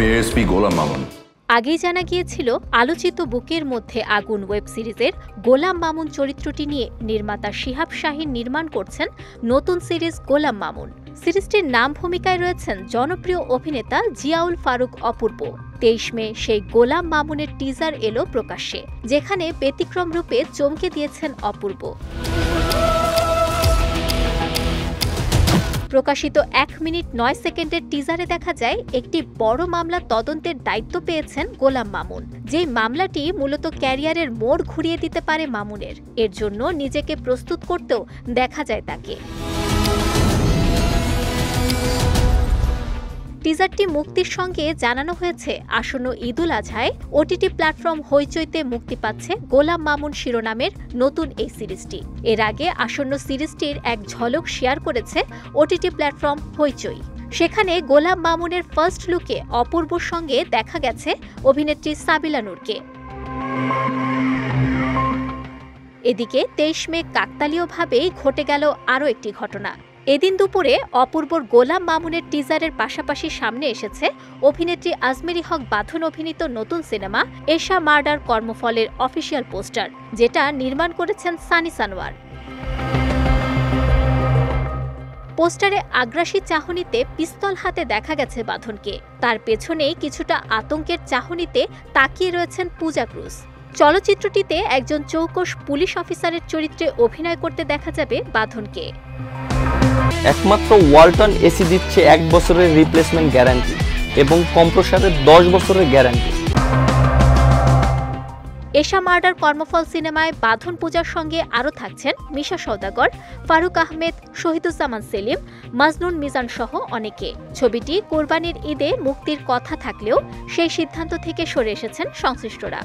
আমি এএসপি গোলাম মামুন। আগেই জানা গিয়েছিল আলোচিত বুকের মধ্যে আগুন ওয়েব সিরিজের গোলাম মামুন চরিত্রটি নিয়ে নির্মাতা শিহাব শাহীন নির্মাণ করছেন নতুন সিরিজ গোলাম মামুন। সিরিজটির নাম ভূমিকায় রয়েছেন জনপ্রিয় অভিনেতা জিয়াউল ফারুক অপূর্ব। 23 মে সেই গোলাম মামুনের টিজার এলো প্রকাশ্যে, যেখানে ব্যতিক্রম রূপে চমকে দিয়েছেন অপূর্ব। প্রকাশিত 1 মিনিট 9 সেকেন্ডের টিজারে দেখা যায় একটি বড় মামলা তদন্তের দায়িত্ব পেয়েছেন গোলাম মামুন। যে মামলাটি মূলত ক্যারিয়ারের মোড় ঘুরিয়ে দিতে পারে মামুনের, এর জন্য নিজেকে প্রস্তুত করতেও দেখা যায় তাকে। টিজারটি মুক্তির সঙ্গে জানানো হয়েছে আসন্ন ঈদুল আজহায় ওটিটি প্ল্যাটফর্ম হইচইতে মুক্তি পাচ্ছে গোলাম মামুন শিরোনামের নতুন এই সিরিজটি। এর আগে আসন্ন সিরিজটির এক ঝলক শেয়ার করেছে ওটিটি প্ল্যাটফর্ম হইচই। সেখানে গোলাম মামুনের ফার্স্ট লুকে অপূর্বর সঙ্গে দেখা গেছে অভিনেত্রী সাবিলা নূরকে। এদিকে 23 মে কাকতালীয়ভাবেই ঘটে গেল আরও একটি ঘটনা। এদিন দুপুরে অপূর্বর গোলাম মামুনের টিজারের পাশাপাশি সামনে এসেছে অভিনেত্রী আজমেরী হক বাঁধন অভিনীত নতুন সিনেমা এশা মার্ডার কর্মফলের অফিসিয়াল পোস্টার, যেটা নির্মাণ করেছেন সানি সানোয়ার। পোস্টারে আগ্রাসী চাহনিতে পিস্তল হাতে দেখা গেছে বাঁধনকে। তার পেছনেই কিছুটা আতঙ্কের চাহনিতে তাকিয়ে রয়েছেন পূজা ক্রুজ। চলচ্চিত্রটিতে একজন চৌকস পুলিশ অফিসারের চরিত্রে অভিনয় করতে দেখা যাবে বাঁধনকে। একমাত্র ওয়ালটন এসি দিচ্ছে 1 বছরের রিপ্লেসমেন্ট গ্যারান্টি এবং কম্প্রেসরের 10 বছরের গ্যারান্টি। এশা মার্ডার কর্মফল সিনেমায় বাঁধন পূজার সঙ্গে আরও থাকছেন মিশা সওদাগর, ফারুক আহমেদ, শহীদুজ্জামান সেলিম, মাজনুন মিজান সহ অনেকে। ছবিটি কোরবানির ঈদে মুক্তির কথা থাকলেও সেই সিদ্ধান্ত থেকে সরে এসেছেন সংশ্লিষ্টরা।